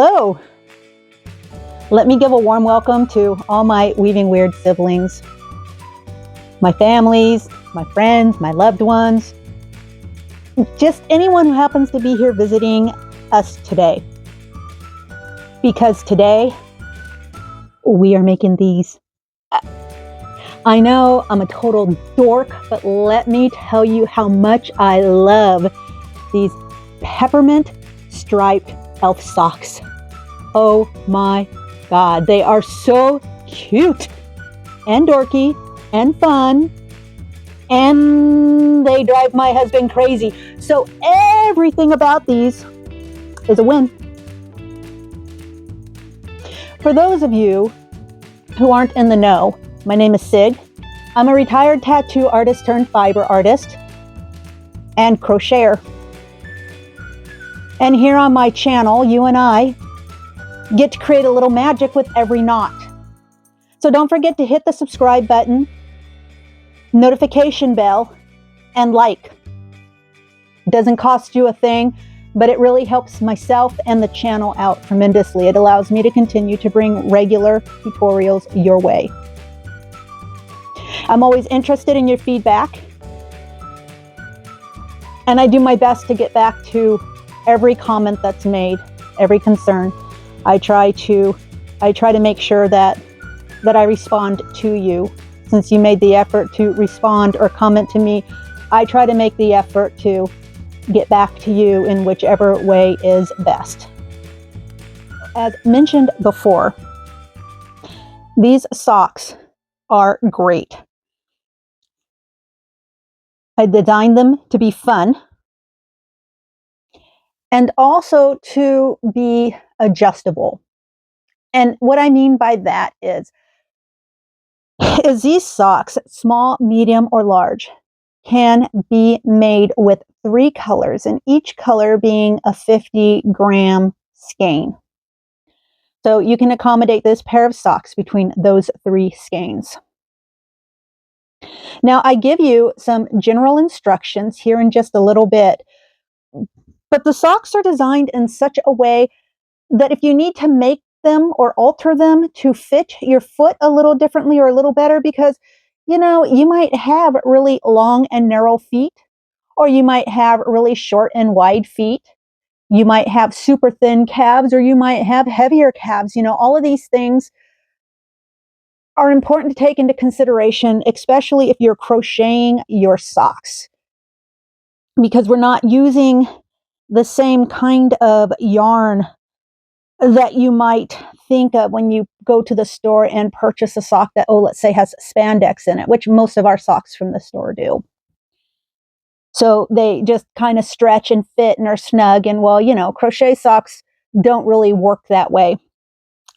Hello. Let me give a warm welcome to all my Weaving Weird siblings, my families, my friends, my loved ones, just anyone who happens to be here visiting us today. Because today, we are making these. I know I'm a total dork, but let me tell you how much I love these peppermint striped elf socks. Oh my God, they are so cute and dorky and fun, and they drive my husband crazy. So everything about these is a win. For those of you who aren't in the know, my name is Sig. I'm a retired tattoo artist turned fiber artist and crocheter. And here on my channel, you and I get to create a little magic with every knot. So don't forget to hit the subscribe button, notification bell, and like. It doesn't cost you a thing, but it really helps myself and the channel out tremendously. It allows me to continue to bring regular tutorials your way. I'm always interested in your feedback, and I do my best to get back to every comment that's made, every concern. I try to make sure that I respond to you. Since you made the effort to respond or comment to me, I try to make the effort to get back to you in whichever way is best. As mentioned before, these socks are great. I designed them to be fun and also to be adjustable. And what I mean by that is these socks, small, medium, or large, can be made with 3 colors, and each color being a 50-gram skein. So you can accommodate this pair of socks between those 3 skeins. Now, I give you some general instructions here in just a little bit, but the socks are designed in such a way that if you need to make them or alter them to fit your foot a little differently or a little better, because you might have really long and narrow feet, or you might have really short and wide feet. You might have super thin calves, or you might have heavier calves. All of these things are important to take into consideration, especially if you're crocheting your socks, because we're not using the same kind of yarn that you might think of when you go to the store and purchase a sock that, let's say has spandex in it, which most of our socks from the store do. So they just kind of stretch and fit and are snug. And crochet socks don't really work that way,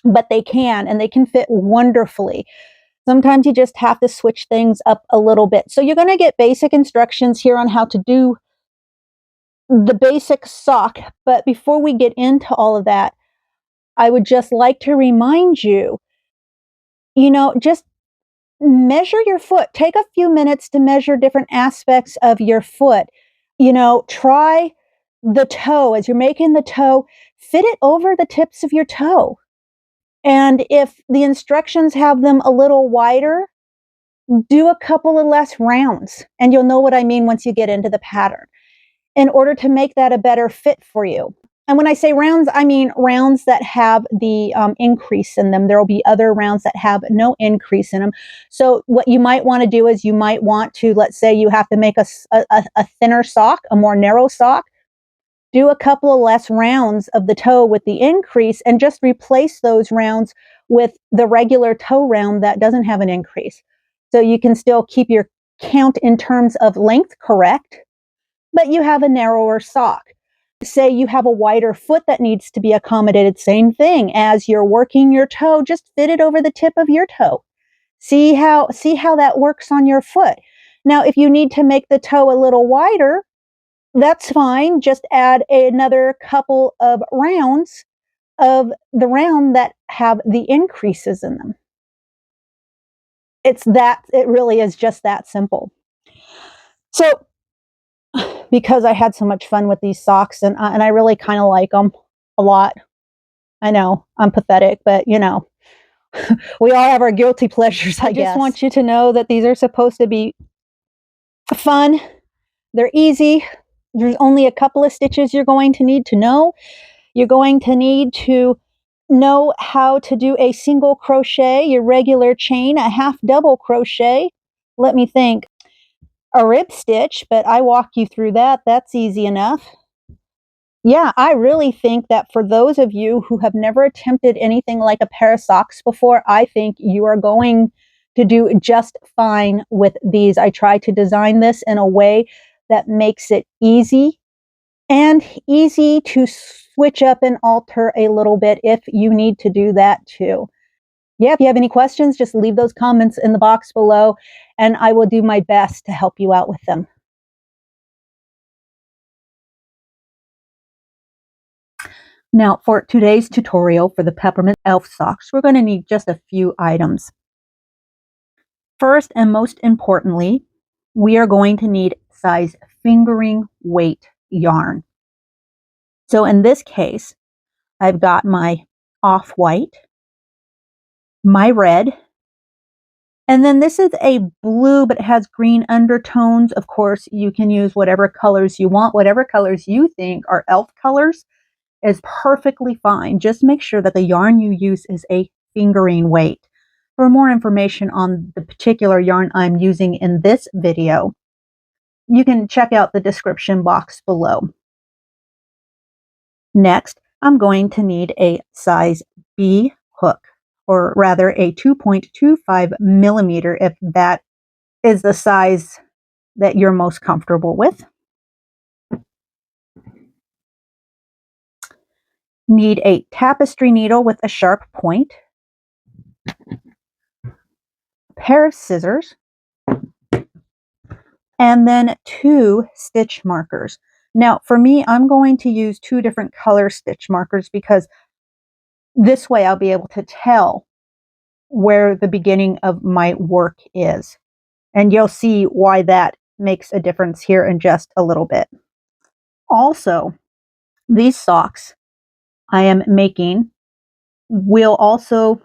but they can, and they can fit wonderfully. Sometimes you just have to switch things up a little bit. So you're going to get basic instructions here on how to do the basic sock. But before we get into all of that, I would just like to remind you, just measure your foot. Take a few minutes to measure different aspects of your foot. Try the toe. As you're making the toe, fit it over the tips of your toe. And if the instructions have them a little wider, do a couple of less rounds. And you'll know what I mean once you get into the pattern, in order to make that a better fit for you. And when I say rounds, I mean rounds that have the increase in them. There will be other rounds that have no increase in them. So what you might want to do is you might want to, let's say you have to make a thinner sock, a more narrow sock. Do a couple of less rounds of the toe with the increase, and just replace those rounds with the regular toe round that doesn't have an increase. So you can still keep your count in terms of length correct, but you have a narrower sock. Say you have a wider foot that needs to be accommodated, same thing. As you're working your toe, just fit it over the tip of your toe. See how that works on your foot. Now, if you need to make the toe a little wider, that's fine. Just add another couple of rounds of the round that have the increases in them. It really is just that simple. So, because I had so much fun with these socks, and I really kind of like them a lot, I know, I'm pathetic, but you know, we all have our guilty pleasures, I guess. I just want you to know that these are supposed to be fun. They're easy. There's only a couple of stitches you're going to need to know. You're going to need to know how to do a single crochet, your regular chain, a half double crochet. Let me think. A rib stitch, but I walk you through that. That's easy enough. Yeah, I really think that for those of you who have never attempted anything like a pair of socks before, I think you are going to do just fine with these. I try to design this in a way that makes it easy and easy to switch up and alter a little bit if you need to do that too. Yeah, if you have any questions, just leave those comments in the box below and I will do my best to help you out with them. Now, for today's tutorial for the Peppermint Elf socks, we're going to need just a few items. First and most importantly, we are going to need size fingering weight yarn. So in this case, I've got my off-white, my red, and then this is a blue, but it has green undertones. Of course, you can use whatever colors you want, whatever colors you think are elf colors is perfectly fine. Just make sure that the yarn you use is a fingering weight. For more information on the particular yarn I'm using in this video, you can check out the description box below. Next, I'm going to need a size B hook, or rather a 2.25 millimeter if that is the size that you're most comfortable with. Need a tapestry needle with a sharp point, a pair of scissors, and then 2 stitch markers. Now, for me, I'm going to use 2 different color stitch markers because this way I'll be able to tell where the beginning of my work is. And you'll see why that makes a difference here in just a little bit. Also, these socks I am making will also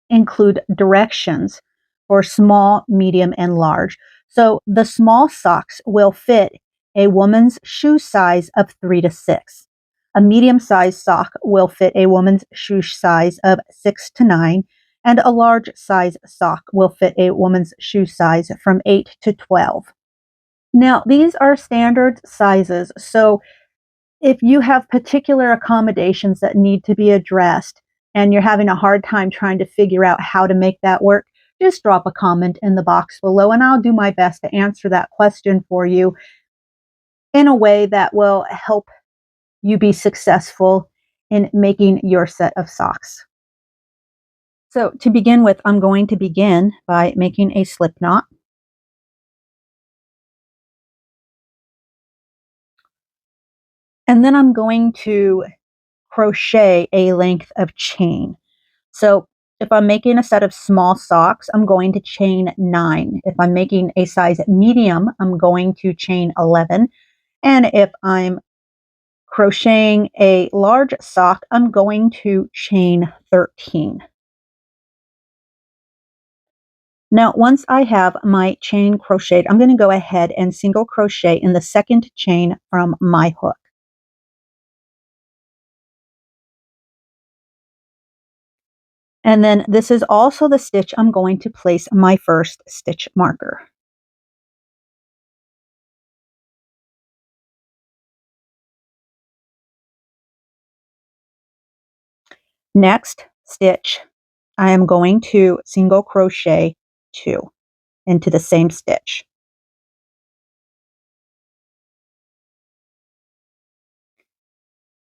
include directions for small, medium, and large. So the small socks will fit a woman's shoe size of 3 to 6. A medium-sized sock will fit a woman's shoe size of 6 to 9, and a large size sock will fit a woman's shoe size from 8 to 12. Now, these are standard sizes, so if you have particular accommodations that need to be addressed and you're having a hard time trying to figure out how to make that work, just drop a comment in the box below and I'll do my best to answer that question for you in a way that will help you be successful in making your set of socks. So to begin with, I'm going to begin by making a slip knot. And then I'm going to crochet a length of chain. So if I'm making a set of small socks, I'm going to chain 9. If I'm making a size medium, I'm going to chain 11. And if I'm crocheting a large sock, I'm going to chain 13. Now, once I have my chain crocheted, I'm going to go ahead and single crochet in the second chain from my hook. And then this is also the stitch I'm going to place my first stitch marker. Next stitch, I am going to single crochet 2 into the same stitch.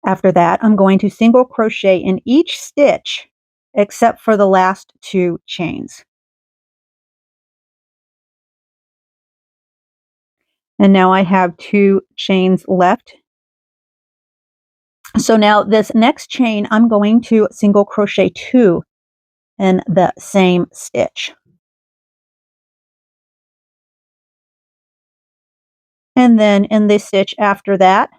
After that, I'm going to single crochet in each stitch except for the last 2 chains. And now I have 2 chains left. So now this next chain, I'm going to single crochet 2 in the same stitch. And then in the stitch after that,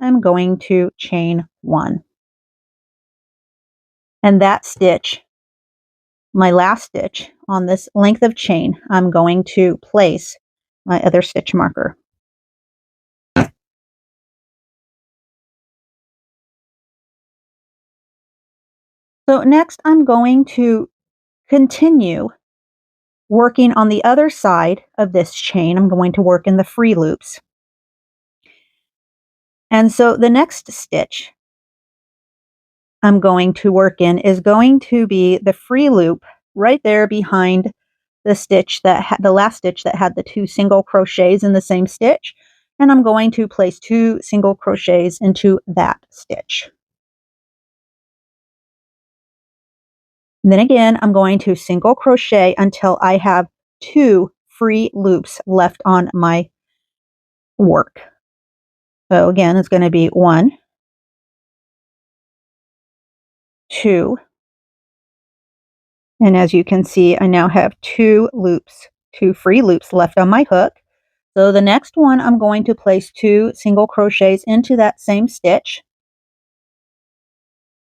I'm going to chain 1. And that stitch, my last stitch on this length of chain, I'm going to place my other stitch marker. So next I'm going to continue working on the other side of this chain. I'm going to work in the free loops. And so the next stitch I'm going to work in is going to be the free loop right there behind the stitch that the last stitch that had the 2 single crochets in the same stitch, and I'm going to place 2 single crochets into that stitch. And then again, I'm going to single crochet until I have 2 free loops left on my work. So again, it's going to be 1, 2, and as you can see, I now have 2 loops, 2 free loops left on my hook. So the next one, I'm going to place 2 single crochets into that same stitch,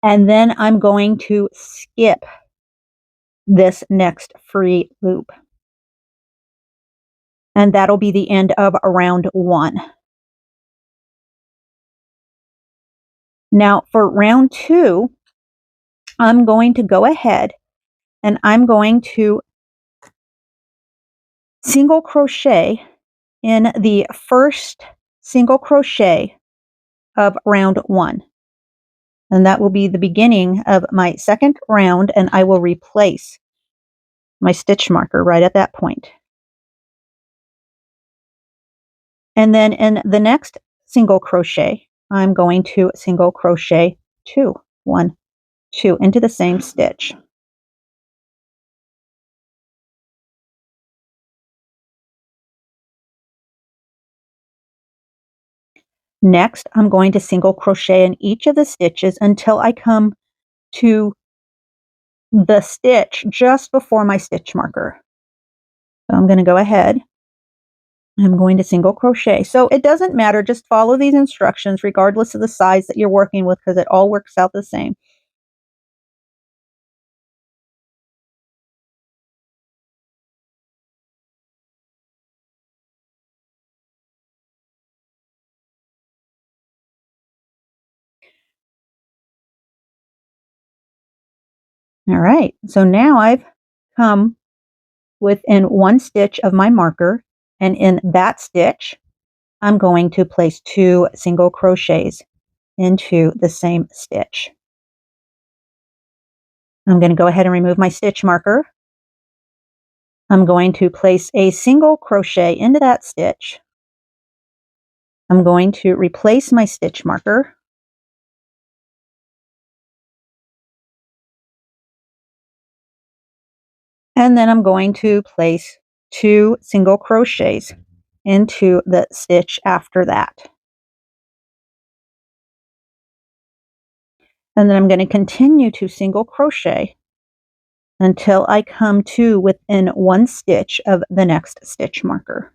and then I'm going to skip this next free loop. And that'll be the end of round 1. Now for round 2, I'm going to go ahead and I'm going to single crochet in the first single crochet of round 1. And that will be the beginning of my second round, and I will replace my stitch marker right at that point. And then in the next single crochet, I'm going to single crochet 2, 1, 2 into the same stitch. Next, I'm going to single crochet in each of the stitches until I come to the stitch just before my stitch marker. So I'm going to go ahead. I'm going to single crochet. So it doesn't matter, just follow these instructions regardless of the size that you're working with, because it all works out the same. All right, so now I've come within 1 stitch of my marker, and in that stitch, I'm going to place 2 single crochets into the same stitch. I'm going to go ahead and remove my stitch marker. I'm going to place a single crochet into that stitch. I'm going to replace my stitch marker. And then I'm going to place 2 single crochets into the stitch after that. And then I'm going to continue to single crochet until I come to within 1 stitch of the next stitch marker.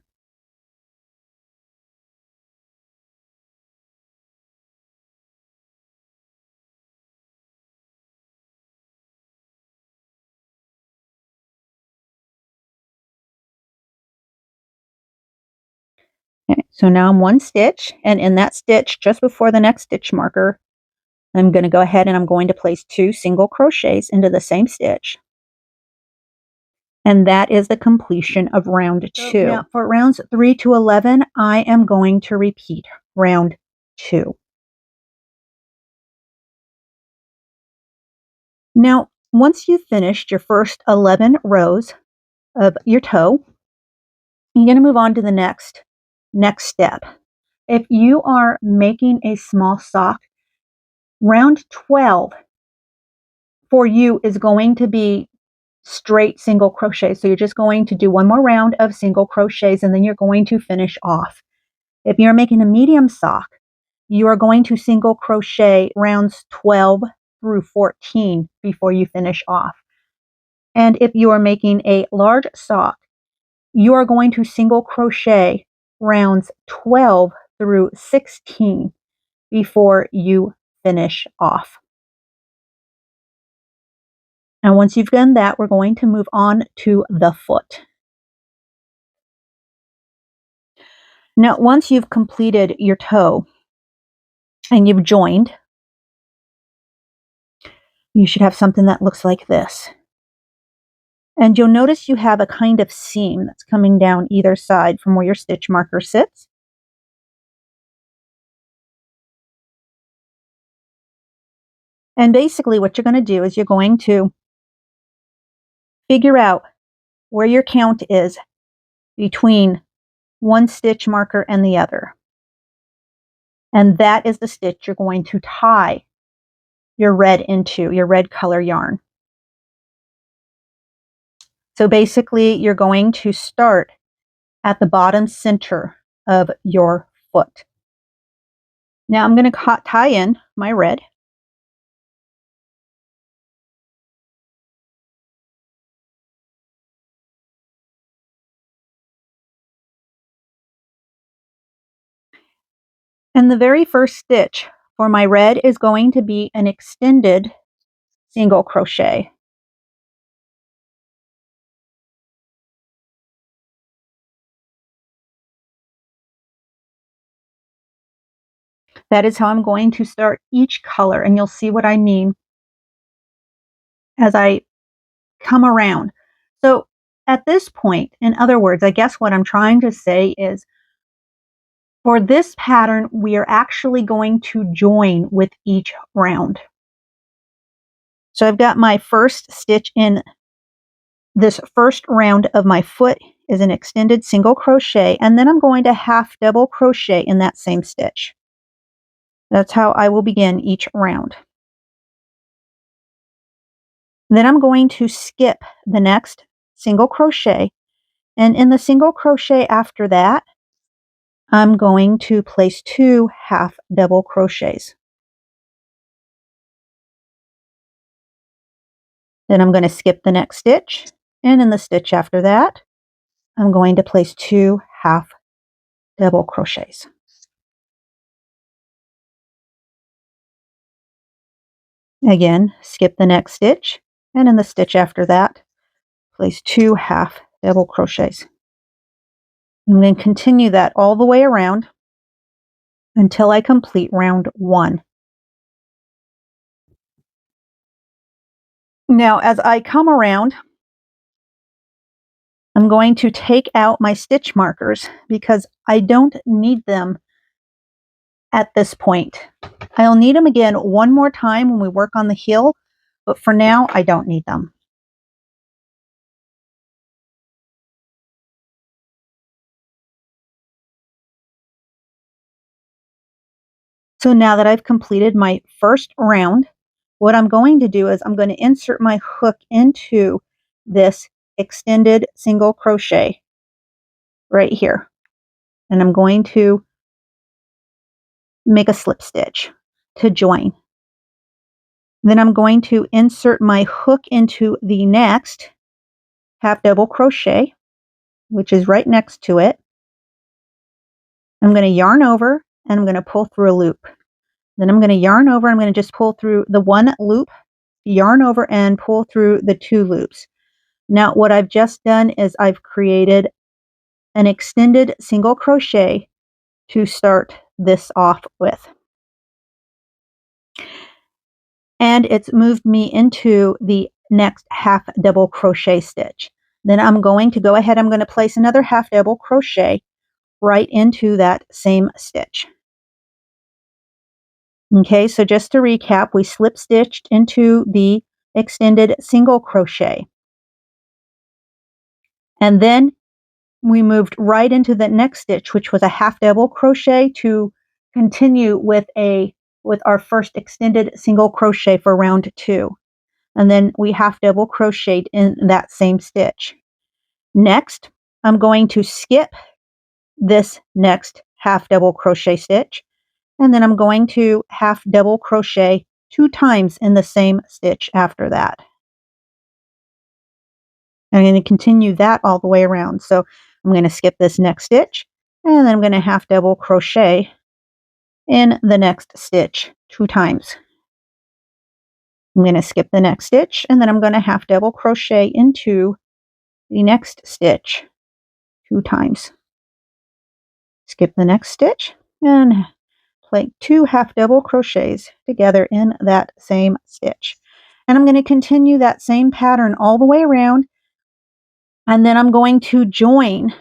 Okay, so now I'm 1 stitch, and in that stitch just before the next stitch marker, I'm going to go ahead and I'm going to place 2 single crochets into the same stitch. And that is the completion of round 2. Now for rounds 3 to 11, I am going to repeat round 2. Now, once you've finished your first 11 rows of your toe, you're going to move on to the next step. If you are making a small sock, round 12 for you is going to be straight single crochet. So you're just going to do 1 more round of single crochets, and then you're going to finish off. If you're making a medium sock, you are going to single crochet rounds 12 through 14 before you finish off. And if you are making a large sock, you are going to single crochet rounds 12 through 16 before you finish off. And once you've done that, we're going to move on to the foot. Now, once you've completed your toe and you've joined, you should have something that looks like this. And you'll notice you have a kind of seam that's coming down either side from where your stitch marker sits. And basically what you're going to do is you're going to figure out where your count is between one stitch marker and the other. And that is the stitch you're going to tie your red into, your red color yarn. So basically you're going to start at the bottom center of your foot. Now I'm going to tie in my red. And the very first stitch for my red is going to be an extended single crochet. That is how I'm going to start each color, and you'll see what I mean as I come around. So at this point, in other words, I guess what I'm trying to say is for this pattern, we are actually going to join with each round. So I've got my first stitch in this first round of my foot is an extended single crochet, and then I'm going to half double crochet in that same stitch. That's how I will begin each round. Then I'm going to skip the next single crochet, and in the single crochet after that, I'm going to place 2 half double crochets. Then I'm going to skip the next stitch, and in the stitch after that, I'm going to place 2 half double crochets. Again, skip the next stitch, and in the stitch after that, place 2 half double crochets. I'm going to continue that all the way around until I complete round 1. Now, as I come around, I'm going to take out my stitch markers because I don't need them at this point. I'll need them again one more time when we work on the heel, but for now, I don't need them. So now that I've completed my first round, what I'm going to do is I'm going to insert my hook into this extended single crochet right here. And I'm going to make a slip stitch to join. Then I'm going to insert my hook into the next half double crochet, which is right next to it. I'm going to yarn over and I'm going to pull through a loop. Then I'm going to yarn over, I'm going to just pull through the one loop, yarn over and pull through the 2 loops. Now what I've just done is I've created an extended single crochet to start this off with. And it's moved me into the next half double crochet stitch. Then I'm going to go ahead, I'm going to place another half double crochet right into that same stitch. Okay, so just to recap, we slip stitched into the extended single crochet. And then we moved right into the next stitch, which was a half double crochet to continue with our first extended single crochet for round 2. And then we half double crocheted in that same stitch. Next, I'm going to skip this next half double crochet stitch, and then I'm going to half double crochet 2 times in the same stitch after that. I'm going to continue that all the way around. So I'm going to skip this next stitch, and then I'm going to half double crochet in the next stitch 2 times. I'm going to skip the next stitch, and then I'm going to half double crochet into the next stitch 2 times. Skip the next stitch and play 2 half double crochets together in that same stitch. And I'm going to continue that same pattern all the way around, and then I'm going to join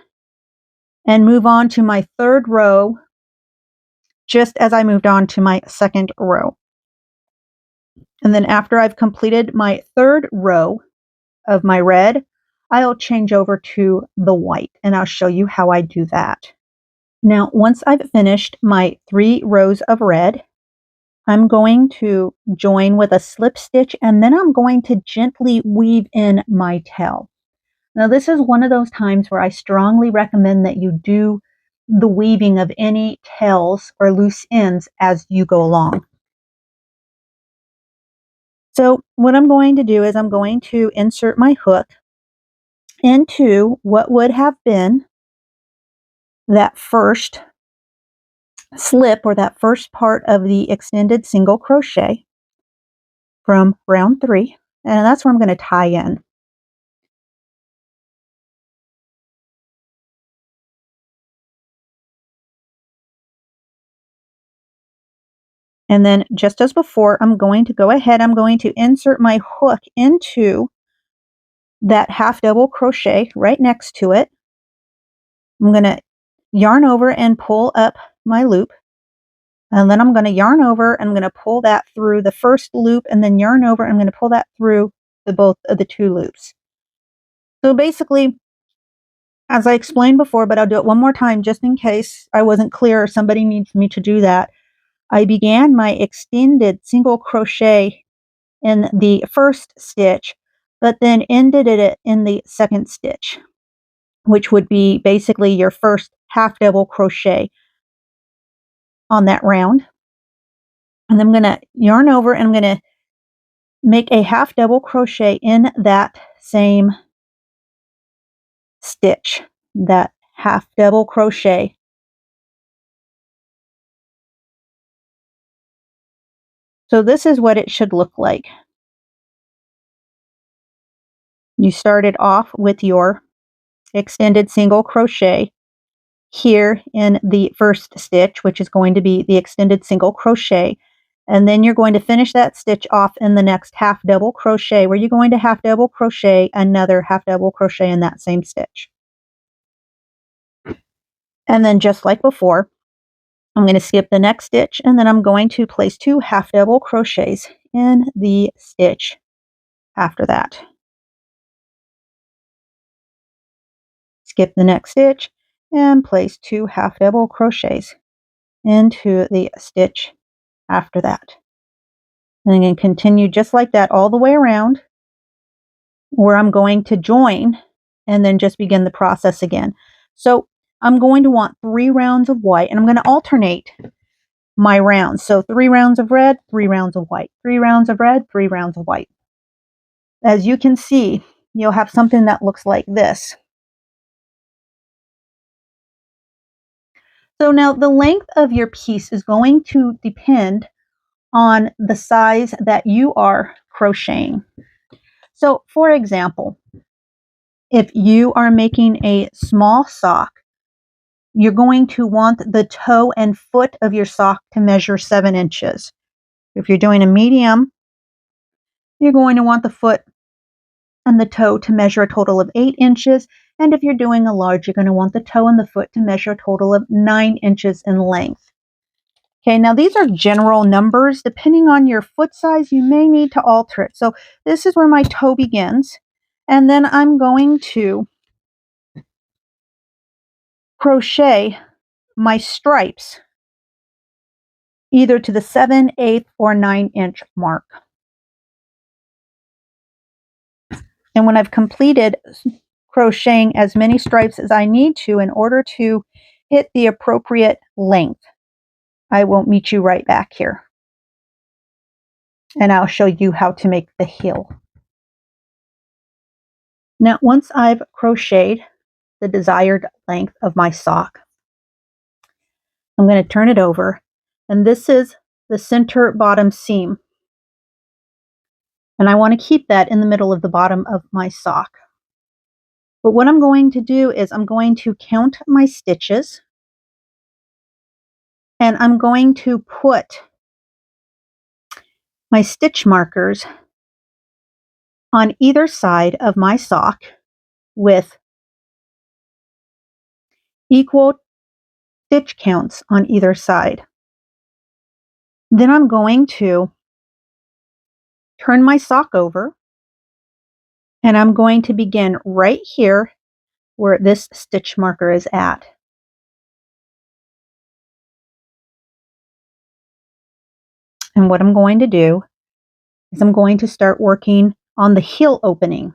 and move on to my 3rd row just as I moved on to my 2nd row. And then after I've completed my 3rd row of my red, I'll change over to the white, and I'll show you how I do that. Now, once I've finished my 3 rows of red, I'm going to join with a slip stitch, and then I'm going to gently weave in my tail. Now, this is one of those times where I strongly recommend that you do the weaving of any tails or loose ends as you go along. So what I'm going to do is I'm going to insert my hook into what would have been that first slip, or that first part of the extended single crochet from round 3, and that's where I'm going to tie in. And then just as before, I'm going to go ahead, I'm going to insert my hook into that half double crochet right next to it. I'm going to yarn over and pull up my loop. And then I'm going to yarn over and I'm going to pull that through the first loop, and then yarn over and I'm going to pull that through both of the 2 loops. So basically, as I explained before, but I'll do it one more time just in case I wasn't clear or somebody needs me to do that. I began my extended single crochet in the first stitch, but then ended it in the second stitch, which would be basically your first half double crochet on that round. And I'm going to yarn over and I'm going to make a half double crochet in that same stitch, that half double crochet. So this is what it should look like. You started off with your extended single crochet here in the first stitch, which is going to be the extended single crochet, and then you're going to finish that stitch off in the next half double crochet, where you're going to half double crochet another half double crochet in that same stitch. And then just like before, I'm going to skip the next stitch, and then I'm going to place 2 half double crochets in the stitch after that. Skip the next stitch and place 2 half double crochets into the stitch after that. And I'm going to continue just like that all the way around, where I'm going to join and then just begin the process again. So I'm going to want 3 rounds of white, and I'm going to alternate my rounds. So 3 rounds of red, 3 rounds of white, 3 rounds of red, 3 rounds of white. As you can see, you'll have something that looks like this. So now the length of your piece is going to depend on the size that you are crocheting. So for example, if you are making a small sock, you're going to want the toe and foot of your sock to measure 7 inches. If you're doing a medium, you're going to want the foot and the toe to measure a total of 8 inches. And if you're doing a large, you're going to want the toe and the foot to measure a total of 9 inches in length. Okay, now these are general numbers. Depending on your foot size, you may need to alter it. So this is where my toe begins. And then I'm going to crochet my stripes either to the 7, 8, or 9 inch mark. And when I've completed crocheting as many stripes as I need to in order to hit the appropriate length, I will meet you right back here. And I'll show you how to make the heel. Now, once I've crocheted the desired length of my sock, I'm going to turn it over, and this is the center bottom seam. And I want to keep that in the middle of the bottom of my sock. But what I'm going to do is I'm going to count my stitches, and I'm going to put my stitch markers on either side of my sock with equal stitch counts on either side. Then I'm going to turn my sock over, and I'm going to begin right here where this stitch marker is at. And what I'm going to do is I'm going to start working on the heel opening,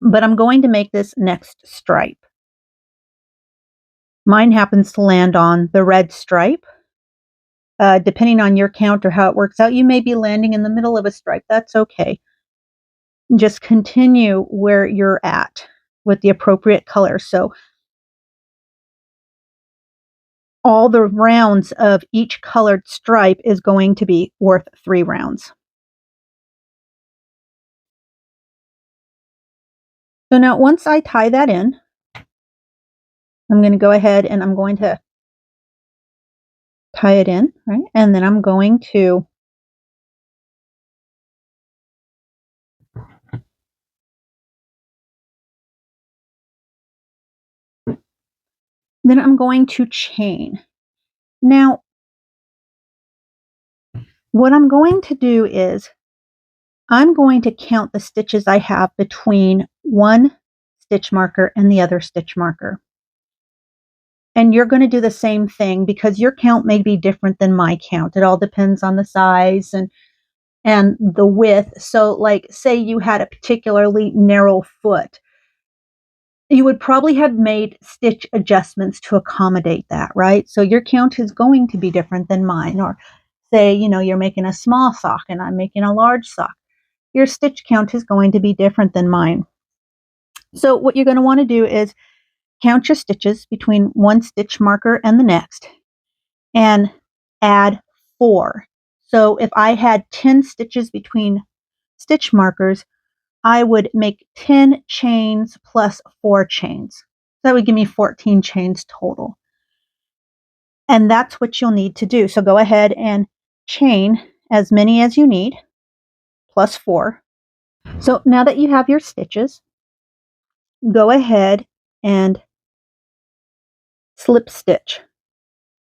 but I'm going to make this next stripe. Mine happens to land on the red stripe. Depending on your count or how it works out, you may be landing in the middle of a stripe. That's okay. Just continue where you're at with the appropriate color. So all the rounds of each colored stripe is going to be worth 3 rounds. So now once I tie that in, I'm going to go ahead and I'm going to tie it in, right? And then I'm going to chain. Now, what I'm going to do is I'm going to count the stitches I have between one stitch marker and the other stitch marker. And you're going to do the same thing because your count may be different than my count. It all depends on the size and the width. So like say you had a particularly narrow foot, you would probably have made stitch adjustments to accommodate that, right? So your count is going to be different than mine. Or say, you're making a small sock and I'm making a large sock. Your stitch count is going to be different than mine. So what you're going to want to do is count your stitches between one stitch marker and the next and add 4. So if I had 10 stitches between stitch markers, I would make 10 chains plus 4 chains. That would give me 14 chains total. And that's what you'll need to do. So go ahead and chain as many as you need, plus 4. So now that you have your stitches, go ahead and slip stitch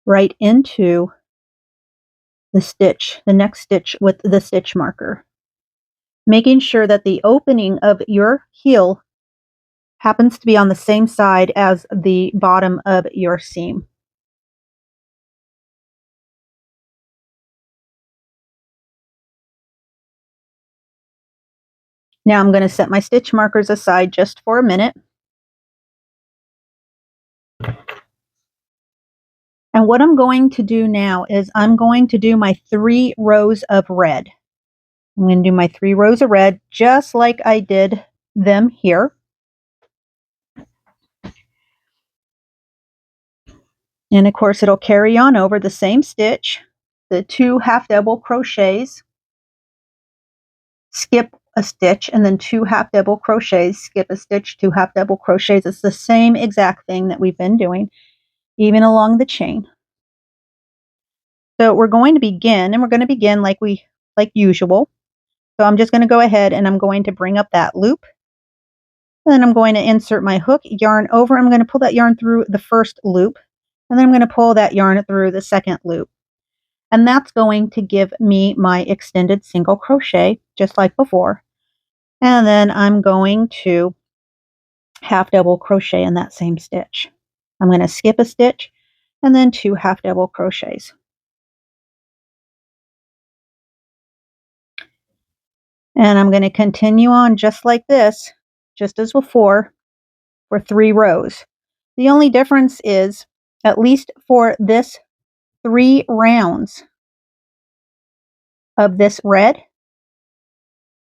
right into the next stitch with the stitch marker, making sure that the opening of your heel happens to be on the same side as the bottom of your seam. Now I'm going to set my stitch markers aside just for a minute. And what I'm going to do now is I'm going to do my 3 rows of red. I'm going to do my 3 rows of red just like I did them here. And of course it'll carry on over the same stitch, the 2 half double crochets, skip a stitch, and then 2 half double crochets, skip a stitch, 2 half double crochets. It's the same exact thing that we've been doing, even along the chain. So we're going to begin, and we're going to begin like usual. So I'm just going to go ahead and I'm going to bring up that loop. And then I'm going to insert my hook, yarn over. I'm going to pull that yarn through the first loop. And then I'm going to pull that yarn through the second loop. And that's going to give me my extended single crochet, just like before. And then I'm going to half double crochet in that same stitch. I'm going to skip a stitch and then 2 half double crochets. And I'm going to continue on just like this, just as before, for 3 rows. The only difference is, at least for this 3 rounds of this red,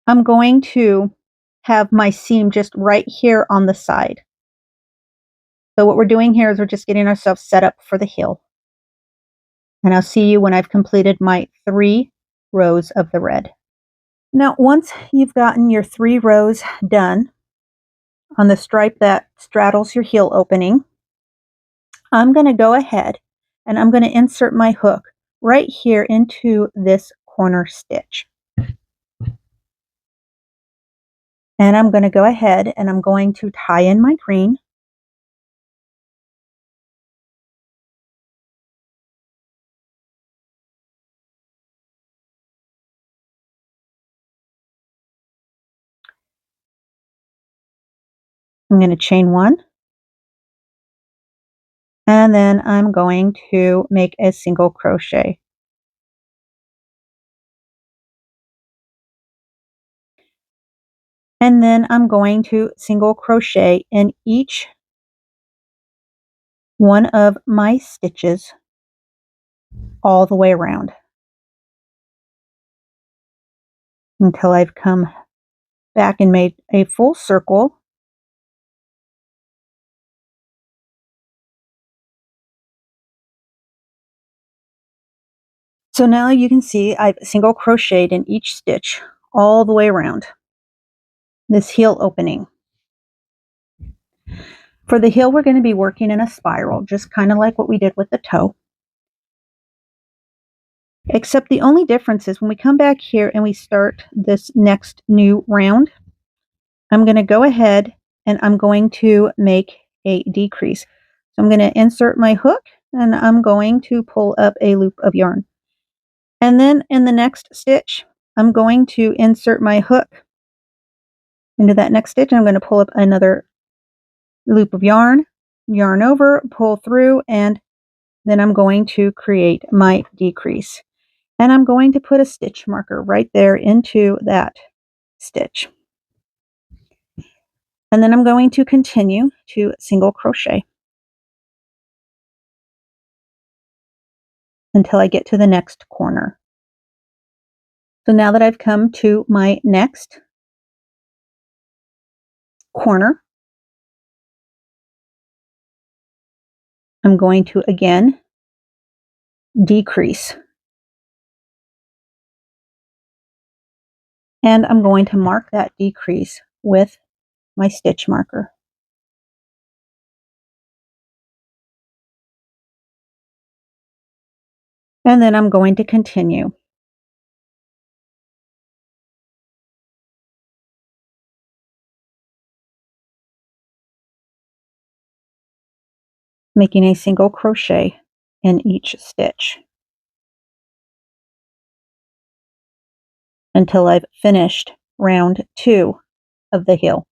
I'm going to have my seam just right here on the side. So what we're doing here is we're just getting ourselves set up for the heel. And I'll see you when I've completed my 3 rows of the red. Now, once you've gotten your 3 rows done on the stripe that straddles your heel opening, I'm going to go ahead and I'm going to insert my hook right here into this corner stitch. And I'm going to go ahead and I'm going to tie in my green. I'm going to chain 1. And then I'm going to make a single crochet. And then I'm going to single crochet in each one of my stitches all the way around until I've come back and made a full circle. So now you can see I've single crocheted in each stitch all the way around this heel opening. For the heel, we're going to be working in a spiral, just kind of like what we did with the toe. Except the only difference is when we come back here and we start this next new round, I'm going to go ahead and I'm going to make a decrease. So I'm going to insert my hook and I'm going to pull up a loop of yarn. And then in the next stitch, I'm going to insert my hook into that next stitch. And I'm going to pull up another loop of yarn, yarn over, pull through, and then I'm going to create my decrease. And I'm going to put a stitch marker right there into that stitch. And then I'm going to continue to single crochet until I get to the next corner. So now that I've come to my next corner, I'm going to again decrease. And I'm going to mark that decrease with my stitch marker. And then I'm going to continue. Making a single crochet in each stitch until I've finished round 2 of the heel.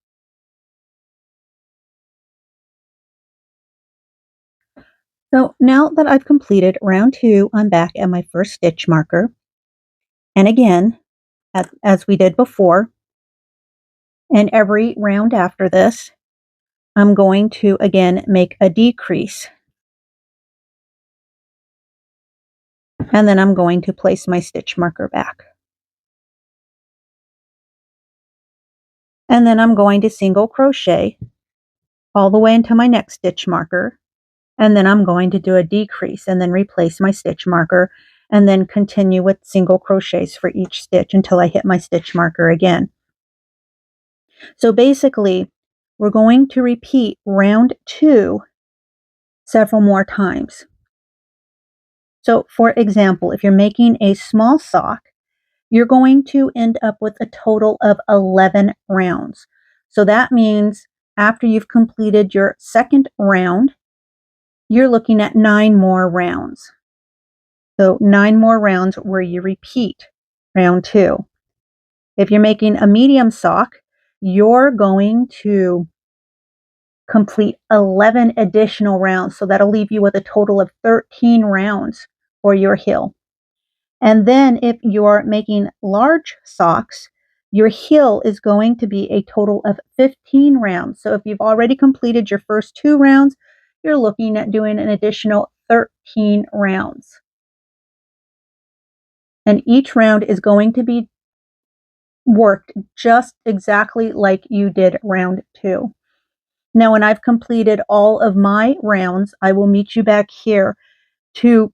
So now that I've completed round 2, I'm back at my first stitch marker. And again, as we did before, in every round after this, I'm going to again make a decrease. And then I'm going to place my stitch marker back. And then I'm going to single crochet all the way into my next stitch marker. And then I'm going to do a decrease and then replace my stitch marker and then continue with single crochets for each stitch until I hit my stitch marker again. So basically, we're going to repeat round 2 several more times. So for example, if you're making a small sock, you're going to end up with a total of 11 rounds. So that means after you've completed your second round, you're looking at 9 more rounds. So 9 more rounds where you repeat round 2. If you're making a medium sock, you're going to complete 11 additional rounds. So that'll leave you with a total of 13 rounds for your heel. And then if you're making large socks, your heel is going to be a total of 15 rounds. So if you've already completed your first 2 rounds, you're looking at doing an additional 13 rounds. And each round is going to be worked just exactly like you did round 2. Now, when I've completed all of my rounds, I will meet you back here to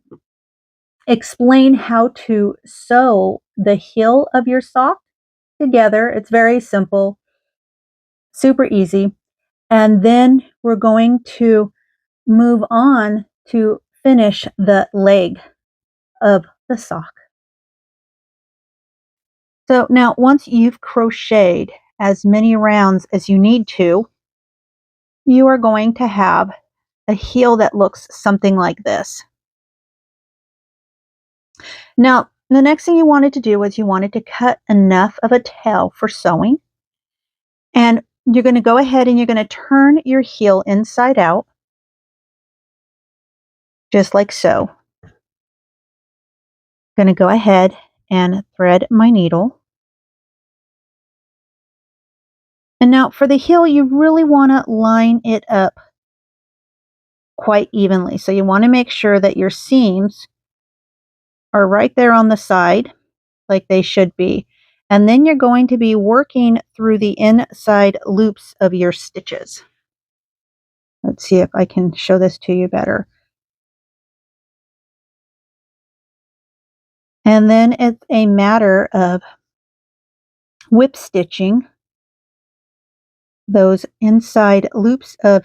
explain how to sew the heel of your sock together. It's very simple, super easy. And then we're going to move on to finish the leg of the sock. So now once you've crocheted as many rounds as you need to, you are going to have a heel that looks something like this. Now, the next thing you wanted to do was you wanted to cut enough of a tail for sewing. And you're going to go ahead and you're going to turn your heel inside out, just like so. Going to go ahead and thread my needle. And now for the heel, you really want to line it up quite evenly. So you want to make sure that your seams are right there on the side, like they should be. And then you're going to be working through the inside loops of your stitches. Let's see if I can show this to you better. And then it's a matter of whip stitching those inside loops of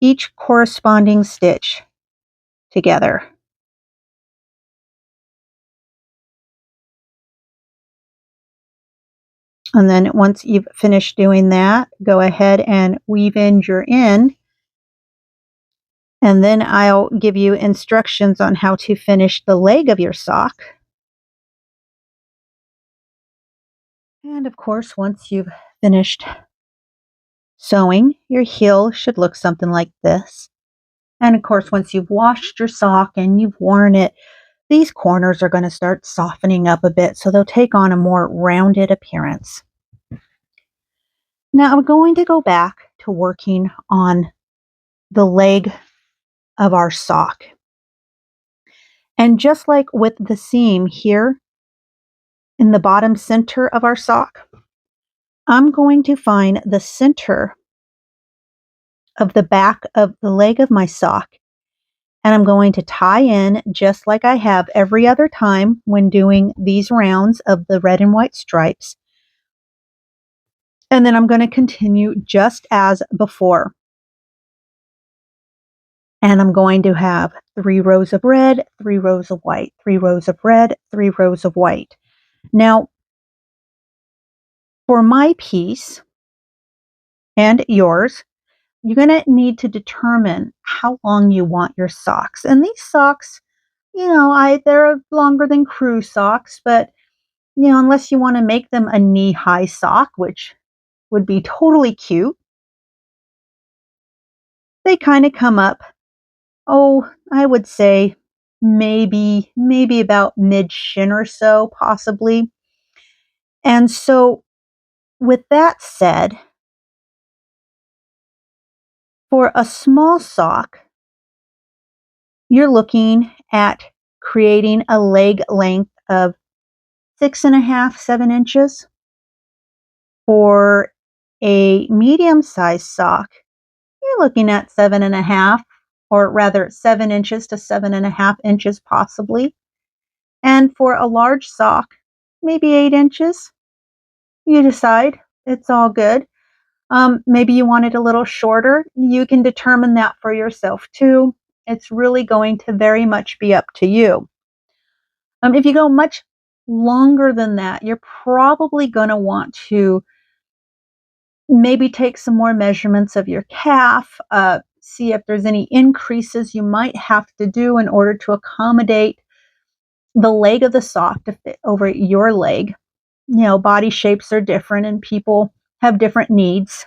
each corresponding stitch together. And then once you've finished doing that, go ahead and weave in your end. And then I'll give you instructions on how to finish the leg of your sock. And of course, once you've finished sewing, your heel should look something like this. And of course, once you've washed your sock and you've worn it, these corners are going to start softening up a bit, so they'll take on a more rounded appearance. Now I'm going to go back to working on the leg of our sock. And just like with the seam here in the bottom center of our sock, I'm going to find the center of the back of the leg of my sock, and I'm going to tie in just like I have every other time when doing these rounds of the red and white stripes. And then I'm going to continue just as before. And I'm going to have 3 rows of red, 3 rows of white, 3 rows of red, 3 rows of white. Now, for my piece and yours, you're going to need to determine how long you want your socks. And these socks, they're longer than crew socks, but, unless you want to make them a knee-high sock, which would be totally cute, they kind of come up, I would say maybe about mid-shin or so, possibly. And so, with that said, for a small sock, you're looking at creating a leg length of 6.5, 7 inches. For a medium-sized sock, you're looking at 7.5, or rather 7 inches to 7.5 inches possibly. And for a large sock, maybe 8 inches. You decide. It's all good. Maybe you want it a little shorter. You can determine that for yourself too. It's really going to very much be up to you. If you go much longer than that, you're probably going to want to maybe take some more measurements of your calf, see if there's any increases you might have to do in order to accommodate the leg of the sock to fit over your leg. Body shapes are different and people have different needs.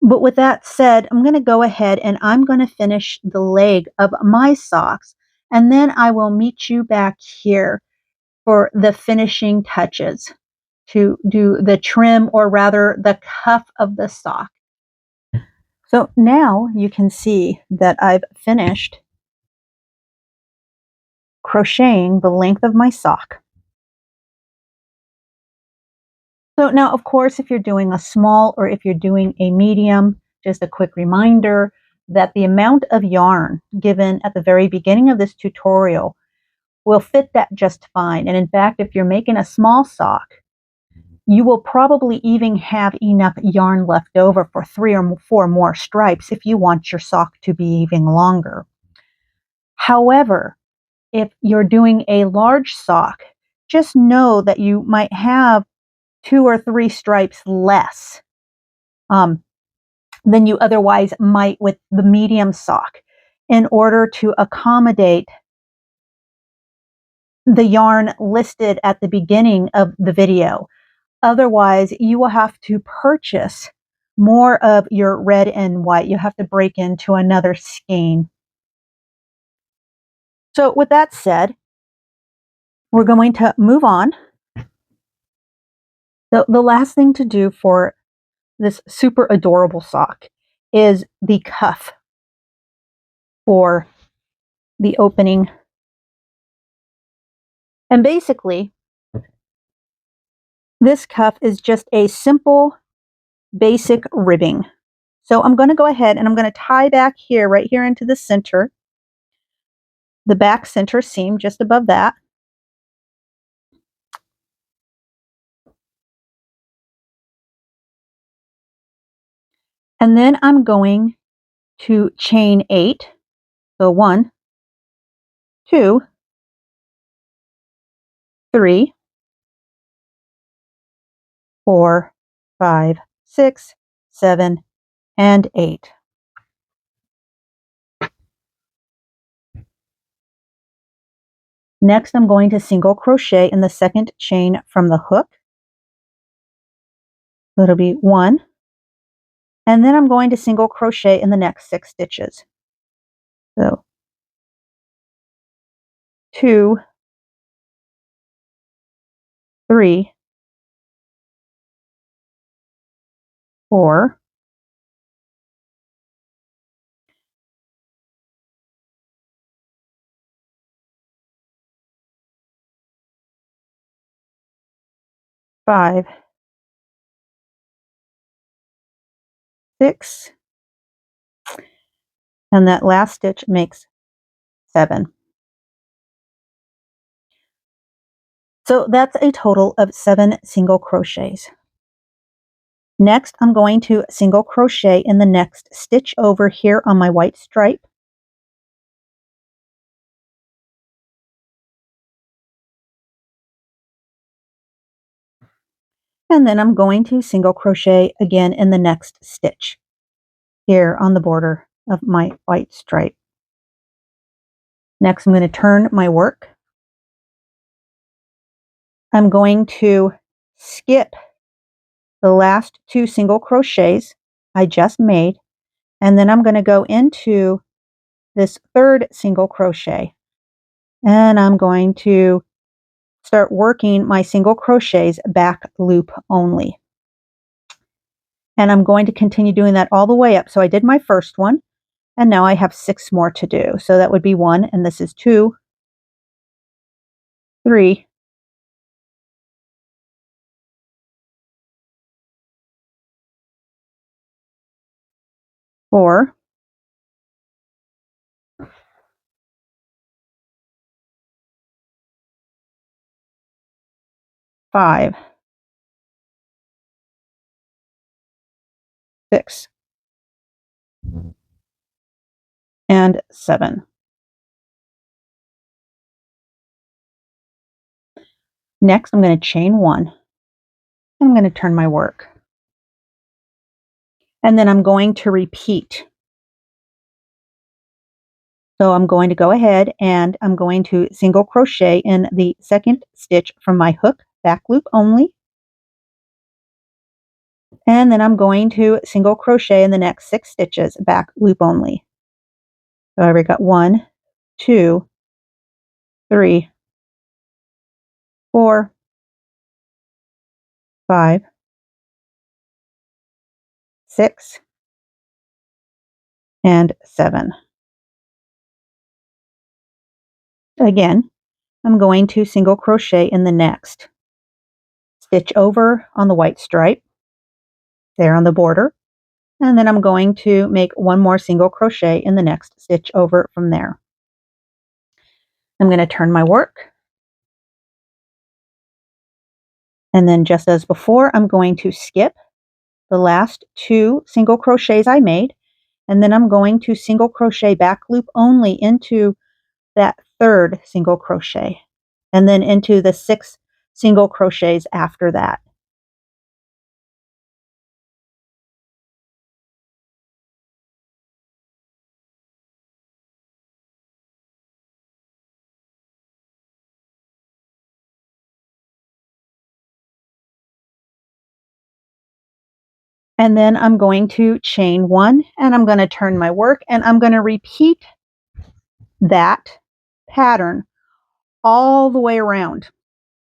But with that said, I'm going to go ahead and I'm going to finish the leg of my socks, and then I will meet you back here for the finishing touches to do the trim, or rather the cuff of the sock. So now you can see that I've finished crocheting the length of my sock. So now, of course, if you're doing a small or if you're doing a medium, just a quick reminder that the amount of yarn given at the very beginning of this tutorial will fit that just fine. And in fact, if you're making a small sock, you will probably even have enough yarn left over for 3 or 4 more stripes if you want your sock to be even longer. However, if you're doing a large sock, just know that you might have 2 or 3 stripes less than you otherwise might with the medium sock in order to accommodate the yarn listed at the beginning of the video. Otherwise, you will have to purchase more of your red and white. You have to break into another skein. So with that said, we're going to move on. The last thing to do for this super adorable sock is the cuff for the opening. And basically, this cuff is just a simple, basic ribbing. So I'm going to go ahead and I'm going to tie back here, right here into the center, the back center seam just above that. And then I'm going to chain 8. So 1, 2, 3, 4, 5, 6, 7, and 8. Next, I'm going to single crochet in the second chain from the hook. So it'll be 1. And then I'm going to single crochet in the next 6 stitches. So 2, 3, 4, 5, 6, and that last stitch makes 7. So that's a total of 7 single crochets. Next, I'm going to single crochet in the next stitch over here on my white stripe. And then I'm going to single crochet again in the next stitch here on the border of my white stripe. Next, I'm going to turn my work. I'm going to skip the last 2 single crochets I just made, and then I'm going to go into this third single crochet, and I'm going to start working my single crochets back loop only. And I'm going to continue doing that all the way up. So I did my first one, and now I have 6 more to do. So that would be 1, and this is 2, 3, 4, 5, 6, and 7. Next, I'm going to chain 1, and I'm going to turn my work. And then I'm going to repeat. So I'm going to go ahead and I'm going to single crochet in the second stitch from my hook, back loop only. And then I'm going to single crochet in the next 6 stitches, back loop only. So I already got 1, 2, 3, 4, 5, 6, and 7. Again, I'm going to single crochet in the next stitch over on the white stripe, there on the border, and then I'm going to make 1 more single crochet in the next stitch over from there. I'm going to turn my work. And then just as before, I'm going to skip the last 2 single crochets I made. And then I'm going to single crochet back loop only into that 3rd single crochet. And then into the 6 single crochets after that. And then I'm going to chain 1 and I'm going to turn my work and I'm going to repeat that pattern all the way around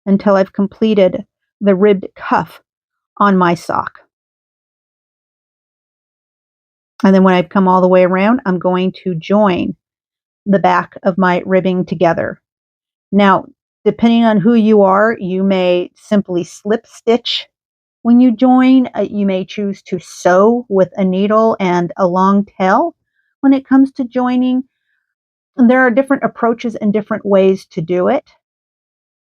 until I've completed the ribbed cuff on my sock. And then when I've come all the way around, I'm going to join the back of my ribbing together. Now, depending on who you are, you may simply slip stitch when you join. You may choose to sew with a needle and a long tail when it comes to joining. And there are different approaches and different ways to do it.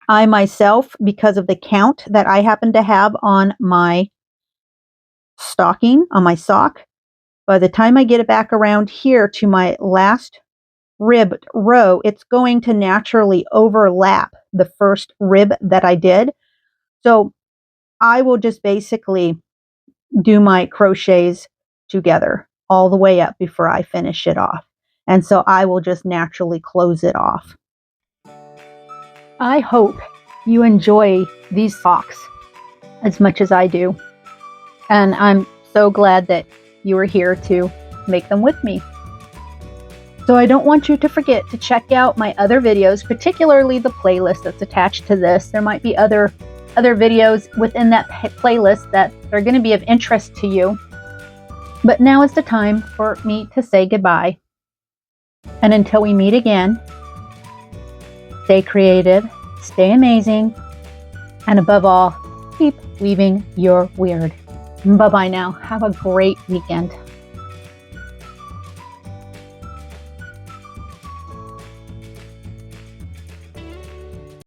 I myself, because of the count that I happen to have on my stocking, on my sock, by the time I get it back around here to my last ribbed row, it's going to naturally overlap the first rib that I did. So I will just basically do my crochets together all the way up before I finish it off. And so I will just naturally close it off. I hope you enjoy these socks as much as I do. And I'm so glad that you are here to make them with me. So I don't want you to forget to check out my other videos, particularly the playlist that's attached to this. There might be other videos within that playlist that are going to be of interest to you. But now is the time for me to say goodbye. And until we meet again, stay creative, stay amazing, and above all, keep weaving your weird. Bye-bye now. Have a great weekend.